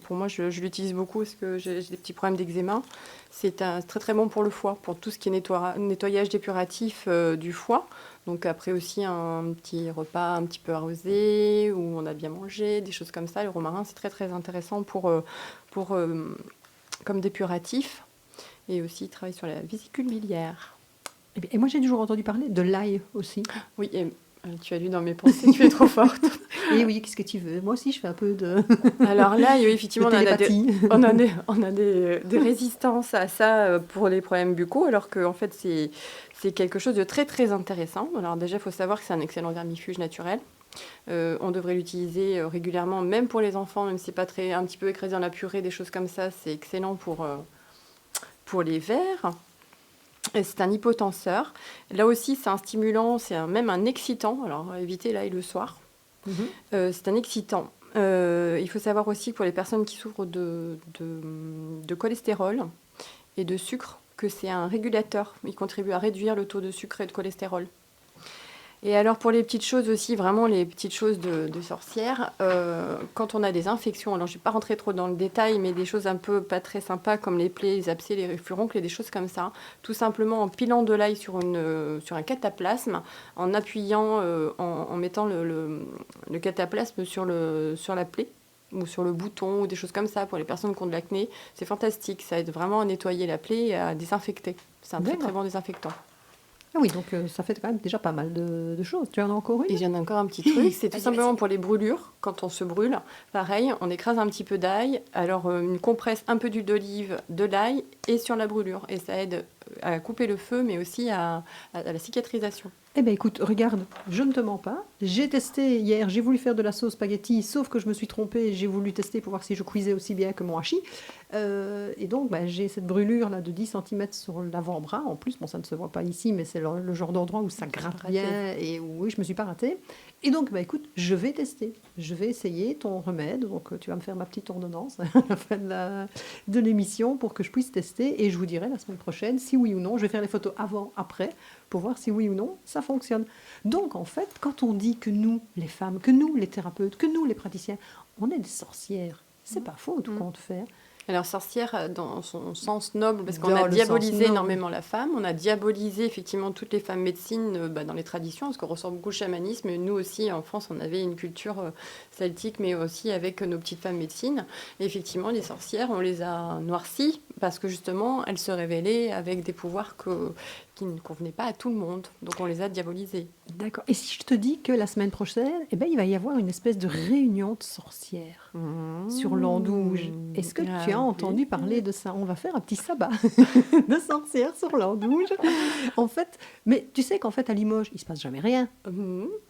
pour moi, je l'utilise beaucoup parce que j'ai des petits problèmes d'eczéma. C'est très très bon pour le foie, pour tout ce qui est nettoyage dépuratif du foie. Donc après aussi un petit repas un petit peu arrosé, où on a bien mangé, des choses comme ça. Le romarin, c'est très très intéressant comme dépuratif. Et aussi, il travaille sur la vésicule biliaire. Et moi, j'ai toujours entendu parler de l'ail aussi. Oui, et tu as lu dans mes pensées, tu es trop forte. Et oui, qu'est-ce que tu veux ? Moi aussi, je fais un peu de... Alors là, effectivement, on a des résistances à ça pour les problèmes buccaux, alors qu'en fait, c'est quelque chose de très, très intéressant. Alors déjà, il faut savoir que c'est un excellent vermifuge naturel. On devrait l'utiliser régulièrement, même pour les enfants, même si c'est pas un petit peu écrasé dans la purée, des choses comme ça. C'est excellent pour les vers. C'est un hypotenseur. Là aussi, c'est un stimulant, même un excitant. Alors, évitez l'ail le soir. C'est un excitant. Il faut savoir aussi que pour les personnes qui souffrent de cholestérol et de sucre, que c'est un régulateur. Il contribue à réduire le taux de sucre et de cholestérol. Et alors pour les petites choses aussi, vraiment les petites choses de sorcières, quand on a des infections, alors je ne vais pas rentrer trop dans le détail, mais des choses un peu pas très sympas comme les plaies, les abcès, les furoncles et des choses comme ça, tout simplement en pilant de l'ail sur un cataplasme, en appuyant, en mettant le cataplasme sur la plaie ou sur le bouton ou des choses comme ça pour les personnes qui ont de l'acné, c'est fantastique, ça aide vraiment à nettoyer la plaie et à désinfecter. C'est un très très bon désinfectant. Ah oui, donc ça fait quand même déjà pas mal de choses. Tu en as encore une ? Et j'en ai encore un petit truc, c'est tout simplement pour les brûlures. Quand on se brûle, pareil, on écrase un petit peu d'ail, alors une compresse, un peu d'huile d'olive, de l'ail et sur la brûlure. Et ça aide à couper le feu, mais aussi à la cicatrisation. Eh bien écoute, regarde, je ne te mens pas. J'ai testé hier, j'ai voulu faire de la sauce spaghetti, sauf que je me suis trompée, j'ai voulu tester pour voir si je cuisais aussi bien que mon hachis. Et donc j'ai cette brûlure là de 10 cm sur l'avant-bras. En plus, ça ne se voit pas ici, mais c'est le genre d'endroit où ça gratte bien et où oui, je ne me suis pas ratée. Et donc, écoute, je vais tester. Je vais essayer ton remède. Donc, tu vas me faire ma petite ordonnance à la fin de l'émission pour que je puisse tester. Et je vous dirai la semaine prochaine si oui ou non. Je vais faire les photos avant, après, pour voir si oui ou non ça fonctionne. Donc, en fait, quand on dit que nous, les femmes, que nous, les thérapeutes, que nous, les praticiens, on est des sorcières, c'est pas faux, tout compte faire. Alors, sorcière dans son sens noble, parce qu'on a diabolisé énormément la femme, on a diabolisé effectivement toutes les femmes médecines dans les traditions, parce qu'on ressort beaucoup le chamanisme. Nous aussi, en France, on avait une culture celtique, mais aussi avec nos petites femmes médecines. Et effectivement, les sorcières, on les a noircies, parce que justement, elles se révélaient avec des pouvoirs qui ne convenaient pas à tout le monde. Donc, on les a diabolisées. D'accord. Et si je te dis que la semaine prochaine, il va y avoir une espèce de réunion de sorcières sur l'Andouge. Est-ce que tu as entendu parler de ça? On va faire un petit sabbat de sorcières sur l'Andouge. En fait, mais tu sais qu'en fait, à Limoges, il ne se passe jamais rien.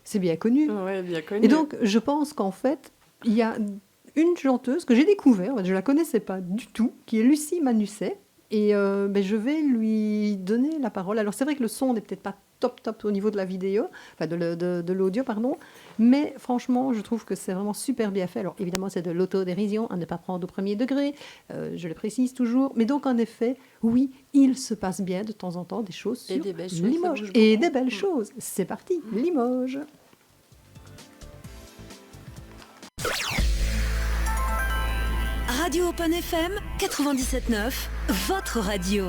C'est bien connu. Oui, bien connu. Et donc, je pense qu'en fait, il y a une chanteuse que j'ai découverte, je ne la connaissais pas du tout, qui est Lucie Manusset. Et je vais lui donner la parole. Alors, c'est vrai que le son n'est peut-être pas top au niveau de la vidéo, enfin de l'audio, pardon. Mais franchement, je trouve que c'est vraiment super bien fait. Alors, évidemment, c'est de l'autodérision, à ne pas prendre au premier degré, je le précise toujours. Mais donc, en effet, oui, il se passe bien de temps en temps des choses sur des belles choses, Limoges. Et des belles choses. C'est parti, Limoges. Radio Open FM 97.9, votre radio.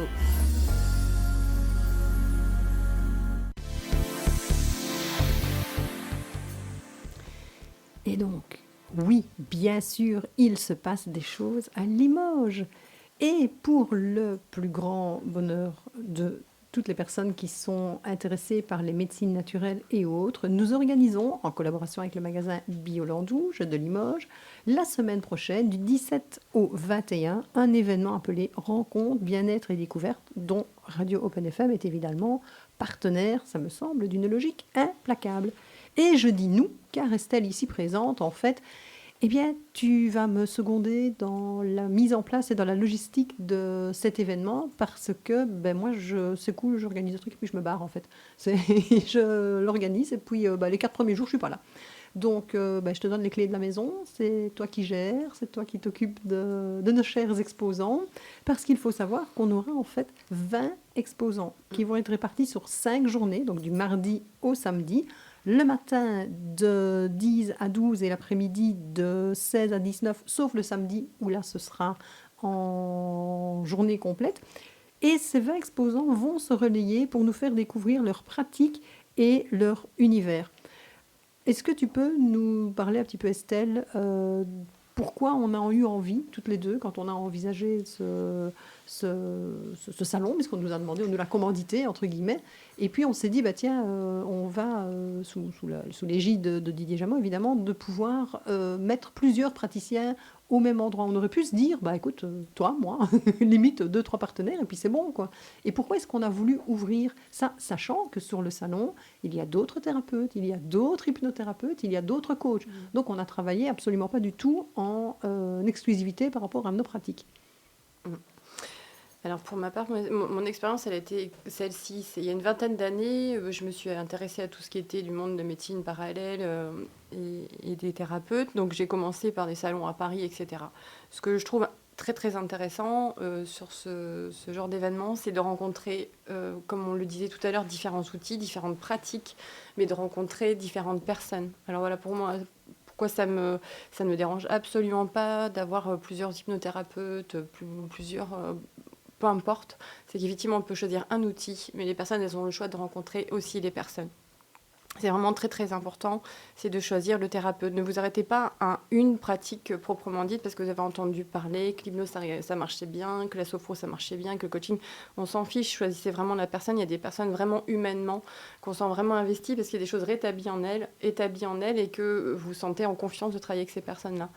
Et donc, oui, bien sûr, il se passe des choses à Limoges. Et pour le plus grand bonheur de toutes les personnes qui sont intéressées par les médecines naturelles et autres, nous organisons, en collaboration avec le magasin Biolandouge de Limoges, la semaine prochaine, du 17 au 21, un événement appelé Rencontre, Bien-être et Découverte, dont Radio Open FM est évidemment partenaire, ça me semble, d'une logique implacable. Et je dis nous, car Estelle ici présente, en fait, eh bien, tu vas me seconder dans la mise en place et dans la logistique de cet événement parce que, moi, c'est cool, j'organise le truc et puis je me barre, en fait. Je l'organise et puis les 4 premiers jours, je ne suis pas là. Donc, je te donne les clés de la maison, c'est toi qui gères, c'est toi qui t'occupes de nos chers exposants, parce qu'il faut savoir qu'on aura en fait 20 exposants qui vont être répartis sur 5 journées, donc du mardi au samedi, le matin de 10 à 12 et l'après-midi de 16 à 19, sauf le samedi où là ce sera en journée complète. Et ces 20 exposants vont se relayer pour nous faire découvrir leurs pratiques et leur univers. Est-ce que tu peux nous parler un petit peu, Estelle, pourquoi on a eu envie, toutes les deux, quand on a envisagé ce salon, puisqu'on nous a demandé, on nous l'a commandité, entre guillemets, et puis on s'est dit, on va, sous l'égide de Didier Jameau, évidemment, de pouvoir mettre plusieurs praticiens au même endroit. On aurait pu se dire, écoute, toi, moi, limite 2-3 partenaires, et puis c'est bon, quoi. Et pourquoi est-ce qu'on a voulu ouvrir ça, sachant que sur le salon, il y a d'autres thérapeutes, il y a d'autres hypnothérapeutes, il y a d'autres coachs. Donc on n'a travaillé absolument pas du tout en exclusivité par rapport à nos pratiques. Alors pour ma part, mon expérience, elle a été celle-ci. Il y a une vingtaine d'années, je me suis intéressée à tout ce qui était du monde de médecine parallèle et des thérapeutes. Donc j'ai commencé par des salons à Paris, etc. Ce que je trouve très très intéressant sur ce genre d'événement, c'est de rencontrer, comme on le disait tout à l'heure, différents outils, différentes pratiques, mais de rencontrer différentes personnes. Alors voilà, pour moi, pourquoi ça ne me dérange absolument pas d'avoir plusieurs hypnothérapeutes, plusieurs... peu importe, c'est qu'effectivement, on peut choisir un outil, mais les personnes, elles ont le choix de rencontrer aussi les personnes. C'est vraiment très, très important, c'est de choisir le thérapeute. Ne vous arrêtez pas à une pratique proprement dite, parce que vous avez entendu parler que l'hypnose, ça marchait bien, que la sophro, ça marchait bien, que le coaching, on s'en fiche. Choisissez vraiment la personne. Il y a des personnes vraiment humainement qu'on sent vraiment investies, parce qu'il y a des choses établies en elles, et que vous sentez en confiance de travailler avec ces personnes-là.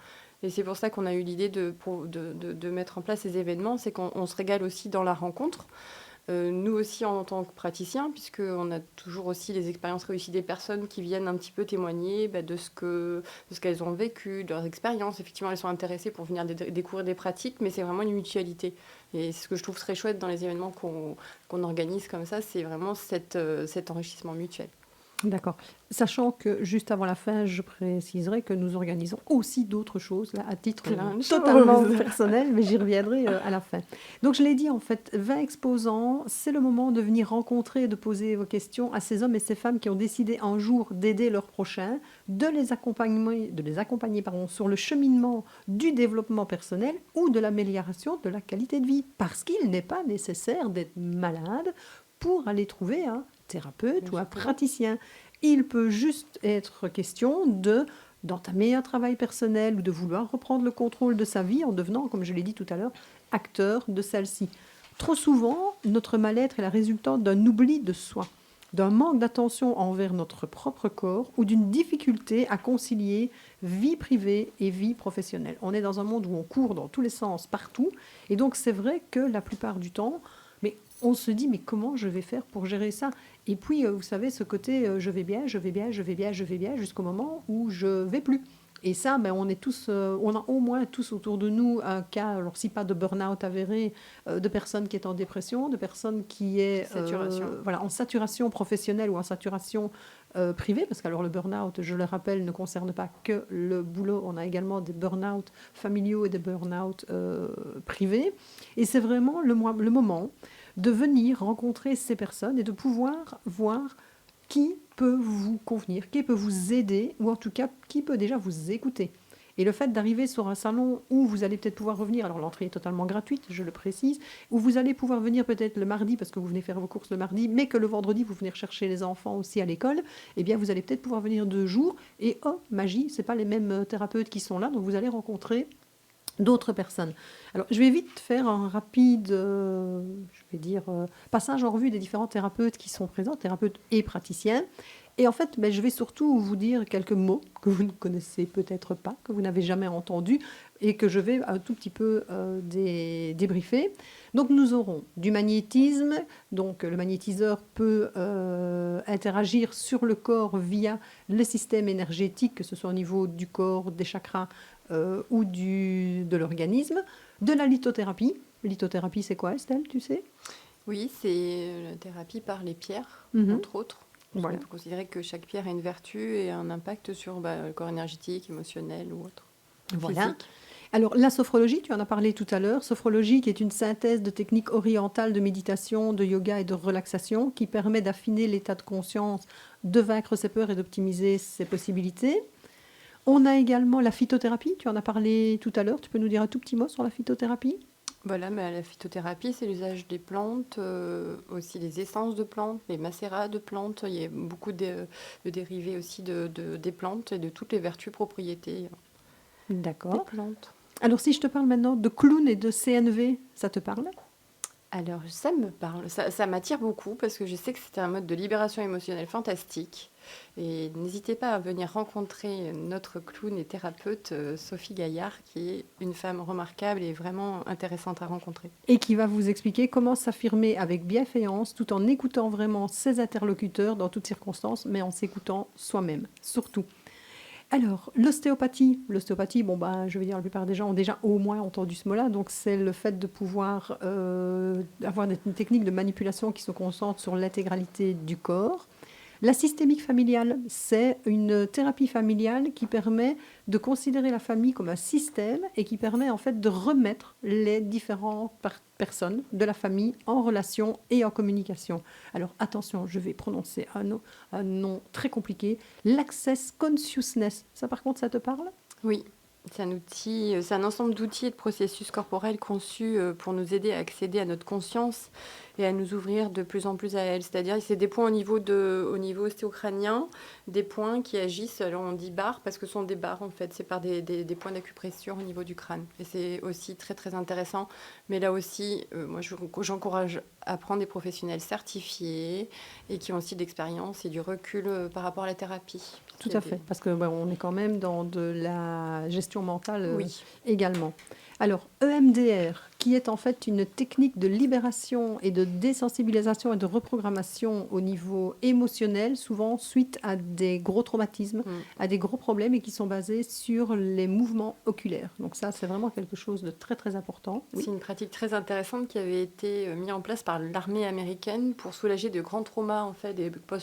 Et c'est pour ça qu'on a eu l'idée de mettre en place ces événements, c'est qu'on se régale aussi dans la rencontre. Nous aussi en tant que praticiens, puisqu'on a toujours aussi les expériences réussies des personnes qui viennent un petit peu témoigner de ce qu'elles ont vécu, de leurs expériences. Effectivement, elles sont intéressées pour venir découvrir des pratiques, mais c'est vraiment une mutualité. Et ce que je trouve très chouette dans les événements qu'on organise comme ça, c'est vraiment cet enrichissement mutuel. D'accord. Sachant que juste avant la fin, je préciserai que nous organisons aussi d'autres choses, là, à titre totalement personnel, mais j'y reviendrai à la fin. Donc je l'ai dit, en fait, 20 exposants, c'est le moment de venir rencontrer et de poser vos questions à ces hommes et ces femmes qui ont décidé un jour d'aider leurs prochains, de les accompagner sur le cheminement du développement personnel ou de l'amélioration de la qualité de vie. Parce qu'il n'est pas nécessaire d'être malade pour aller trouver un thérapeute ou un praticien. Il peut juste être question d'entamer un travail personnel ou de vouloir reprendre le contrôle de sa vie en devenant, comme je l'ai dit tout à l'heure, acteur de celle-ci. Trop souvent, notre mal-être est la résultante d'un oubli de soi. d'un manque d'attention envers notre propre corps ou d'une difficulté à concilier vie privée et vie professionnelle. On est dans un monde où on court dans tous les sens, partout, et donc c'est vrai que la plupart du temps, mais on se dit, mais comment je vais faire pour gérer ça? Et puis, vous savez, ce côté, je vais bien, jusqu'au moment où je vais plus. Et ça, on est tous, on a au moins tous autour de nous un cas, alors si pas de burn-out avéré, de personnes qui est en dépression, de personnes qui est en saturation professionnelle ou en saturation privée, parce que alors le burn-out, je le rappelle, ne concerne pas que le boulot, on a également des burn-out familiaux et des burn-out privés. Et c'est vraiment le moment de venir rencontrer ces personnes et de pouvoir voir qui peut vous convenir, qui peut vous aider, ou en tout cas, qui peut déjà vous écouter. Et le fait d'arriver sur un salon où vous allez peut-être pouvoir revenir, alors l'entrée est totalement gratuite, je le précise, où vous allez pouvoir venir peut-être le mardi, parce que vous venez faire vos courses le mardi, mais que le vendredi, vous venez chercher les enfants aussi à l'école, eh bien, vous allez peut-être pouvoir venir 2 jours, et oh, magie, ce n'est pas les mêmes thérapeutes qui sont là, donc vous allez rencontrer d'autres personnes. Alors, je vais vite faire un rapide, passage en revue des différents thérapeutes qui sont présents, thérapeutes et praticiens. Et en fait, je vais surtout vous dire quelques mots que vous ne connaissez peut-être pas, que vous n'avez jamais entendus, et que je vais un tout petit peu débriefer. Donc, nous aurons du magnétisme. Donc, le magnétiseur peut interagir sur le corps via le système énergétique, que ce soit au niveau du corps, des chakras, ou de l'organisme. De la lithothérapie. Lithothérapie, c'est quoi, Estelle, tu sais? Oui, c'est la thérapie par les pierres, entre autres. Voilà. On peut considérer que chaque pierre a une vertu et un impact sur le corps énergétique, émotionnel ou autre. Voilà. Physique. Alors, la sophrologie, tu en as parlé tout à l'heure. Sophrologie qui est une synthèse de techniques orientales de méditation, de yoga et de relaxation qui permet d'affiner l'état de conscience, de vaincre ses peurs et d'optimiser ses possibilités. On a également la phytothérapie, tu en as parlé tout à l'heure. Tu peux nous dire un tout petit mot sur la phytothérapie? Voilà, la phytothérapie, c'est l'usage des plantes, aussi les essences de plantes, les macérats de plantes. Il y a beaucoup de dérivés aussi des plantes et de toutes les vertus, propriétés D'accord. des plantes. Alors, si je te parle maintenant de clown et de CNV, ça te parle? Alors, ça me parle, ça m'attire beaucoup parce que je sais que c'est un mode de libération émotionnelle fantastique. Et n'hésitez pas à venir rencontrer notre clown et thérapeute Sophie Gaillard, qui est une femme remarquable et vraiment intéressante à rencontrer. Et qui va vous expliquer comment s'affirmer avec bienveillance tout en écoutant vraiment ses interlocuteurs dans toutes circonstances, mais en s'écoutant soi-même, surtout. Alors, l'ostéopathie, je vais dire la plupart des gens ont déjà au moins entendu ce mot-là, donc c'est le fait de pouvoir avoir une technique de manipulation qui se concentre sur l'intégralité du corps. La systémique familiale, c'est une thérapie familiale qui permet de considérer la famille comme un système et qui permet en fait de remettre les différentes personnes de la famille en relation et en communication. Alors attention, je vais prononcer un nom très compliqué, l'Access Consciousness. Ça par contre, ça te parle? Oui, c'est un outil, c'est un ensemble d'outils et de processus corporels conçus pour nous aider à accéder à notre conscience et à nous ouvrir de plus en plus à elle. C'est-à-dire, c'est des points au niveau ostéocrânien, des points qui agissent, alors on dit barres, parce que ce sont des barres en fait, c'est par des points d'acupression au niveau du crâne. Et c'est aussi très très intéressant. Mais là aussi, moi j'encourage à prendre des professionnels certifiés et qui ont aussi de l'expérience et du recul par rapport à la thérapie. Tout à fait, parce qu'on est quand même dans de la gestion mentale Oui. également. Alors, EMDR, qui est en fait une technique de libération et de désensibilisation et de reprogrammation au niveau émotionnel, souvent suite à des gros traumatismes, à des gros problèmes et qui sont basés sur les mouvements oculaires. Donc ça, c'est vraiment quelque chose de très très important. C'est une pratique très intéressante qui avait été mise en place par l'armée américaine pour soulager de grands traumas, en fait,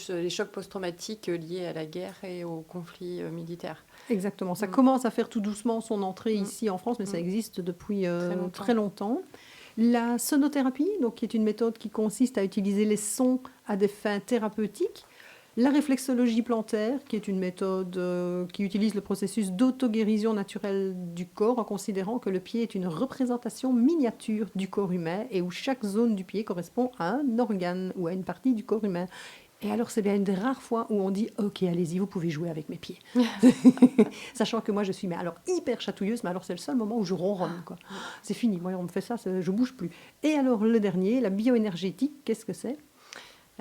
les chocs post-traumatiques liés à la guerre et aux conflits militaires. Exactement. Ça commence à faire tout doucement son entrée ici en France, mais ça existe depuis très longtemps. La sonothérapie, donc, qui est une méthode qui consiste à utiliser les sons à des fins thérapeutiques. La réflexologie plantaire, qui est une méthode qui utilise le processus d'auto-guérison naturelle du corps en considérant que le pied est une représentation miniature du corps humain et où chaque zone du pied correspond à un organe ou à une partie du corps humain. Et alors, c'est bien une des rares fois où on dit « Ok, allez-y, vous pouvez jouer avec mes pieds. » Sachant que moi, je suis hyper chatouilleuse, mais alors c'est le seul moment où je ronronne, quoi. C'est fini, moi, on me fait ça, je bouge plus. Et alors, le dernier, la bioénergétique, qu'est-ce que c'est?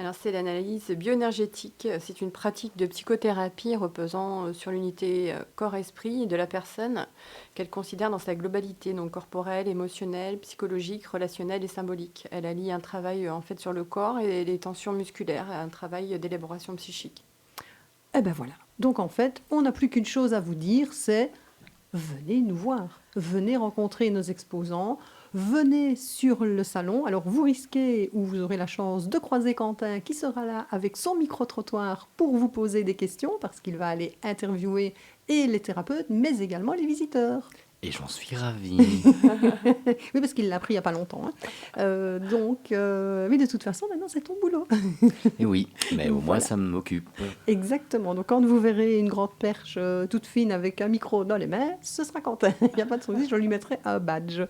Alors, c'est l'analyse bioénergétique. C'est une pratique de psychothérapie reposant sur l'unité corps-esprit de la personne qu'elle considère dans sa globalité, donc corporelle, émotionnelle, psychologique, relationnelle et symbolique. Elle allie un travail en fait sur le corps et les tensions musculaires, un travail d'élaboration psychique. Eh ben voilà. Donc en fait, on n'a plus qu'une chose à vous dire, c'est venez nous voir, venez rencontrer nos exposants, venez sur le salon. Alors vous risquez ou vous aurez la chance de croiser Quentin qui sera là avec son micro-trottoir pour vous poser des questions parce qu'il va aller interviewer et les thérapeutes, mais également les visiteurs. Et j'en suis ravi. Oui, parce qu'il l'a appris il n'y a pas longtemps. Mais de toute façon, maintenant, c'est ton boulot. Et oui, mais au moins Voilà. ça m'occupe. Exactement. Donc, quand vous verrez une grande perche toute fine avec un micro dans les mains, ce sera Quentin. Il n'y a pas de souci, je lui mettrai un badge.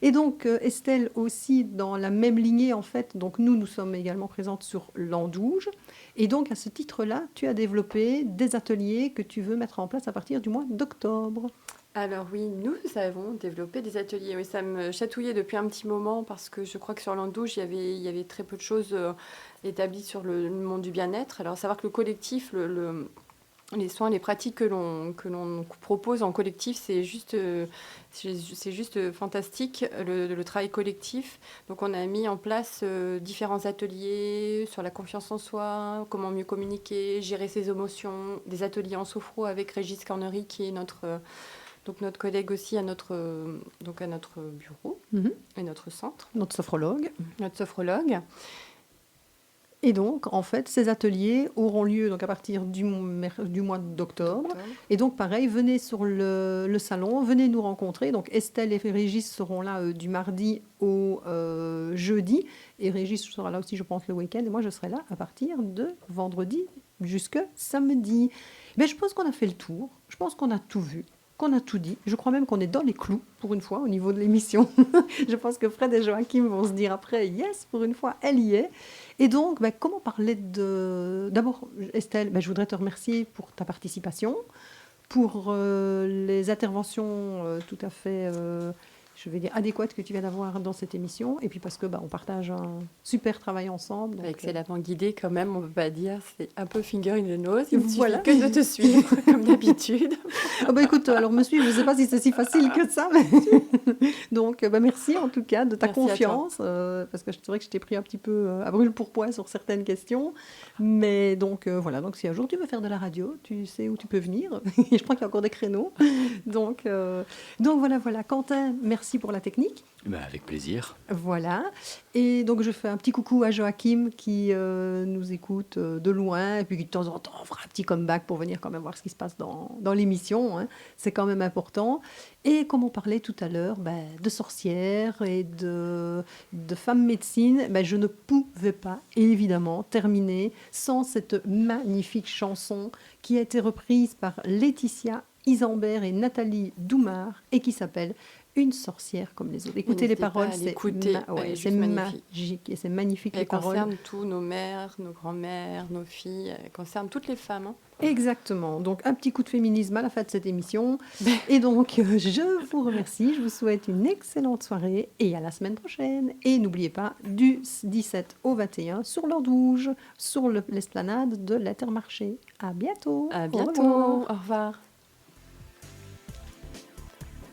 Et donc, Estelle aussi, dans la même lignée, en fait, donc nous sommes également présentes sur l'Andouge. Et donc, à ce titre-là, tu as développé des ateliers que tu veux mettre en place à partir du mois d'octobre. Alors oui, nous avons développé des ateliers. Oui, ça me chatouillait depuis un petit moment parce que je crois que sur l'Andouge, il y avait très peu de choses établies sur le monde du bien-être. Alors, savoir que le collectif, les soins, les pratiques que l'on propose en collectif, c'est juste fantastique, le travail collectif. Donc, on a mis en place différents ateliers sur la confiance en soi, comment mieux communiquer, gérer ses émotions, des ateliers en sophro avec Régis Cornery, qui est notre collègue aussi à notre bureau et notre centre. Notre sophrologue. Notre sophrologue. Et donc, en fait, ces ateliers auront lieu donc, à partir du mois d'octobre. Et donc, pareil, venez sur le salon, venez nous rencontrer. Donc, Estelle et Régis seront là du mardi au jeudi. Et Régis sera là aussi, je pense, le week-end. Et moi, je serai là à partir de vendredi jusque samedi. Mais je pense qu'on a fait le tour. Je pense qu'on a tout vu, qu'on a tout dit. Je crois même qu'on est dans les clous, pour une fois, au niveau de l'émission. Je pense que Fred et Joachim vont se dire après, yes, pour une fois, elle y est. Et donc, comment parler de... D'abord, Estelle, je voudrais te remercier pour ta participation, pour les interventions tout à fait, je vais dire, adéquates que tu viens d'avoir dans cette émission. Et puis parce que on partage un super travail ensemble. Donc, excellemment guidée quand même, on ne peut pas dire. C'est un peu finger in the nose. Il suffit Voilà. que de te suivre, comme d'habitude. Écoute, alors me suivre, je ne sais pas si c'est si facile que ça. Mais... Donc, merci en tout cas de ta confiance. Parce que c'est vrai que je t'ai pris un petit peu à brûle-pourpoint sur certaines questions. Mais donc, voilà. Donc, si un jour tu veux faire de la radio, tu sais où tu peux venir. Je crois qu'il y a encore des créneaux. Donc voilà. Quentin, merci pour la technique. Avec plaisir. Voilà. Et donc, je fais un petit coucou à Joachim qui nous écoute de loin et puis qui, de temps en temps, fera un petit comeback pour venir quand même voir ce qui se passe dans l'émission. Hein. C'est quand même important. Et comme on parlait tout à l'heure de sorcières et de femmes médecine, je ne pouvais pas, évidemment, terminer sans cette magnifique chanson qui a été reprise par Laetitia Isambert et Nathalie Doumard et qui s'appelle Une sorcière comme les autres. Écoutez les paroles, c'est magique et c'est magnifique. Elle les paroles concerne tous nos mères, nos grands-mères, nos filles, elle concerne toutes les femmes. Hein. Exactement. Donc un petit coup de féminisme à la fin de cette émission. Et donc je vous remercie, je vous souhaite une excellente soirée et à la semaine prochaine. Et n'oubliez pas, du 17 au 21 sur l'Andouge, sur l'esplanade de l'Intermarché. À bientôt. À bientôt. Au revoir.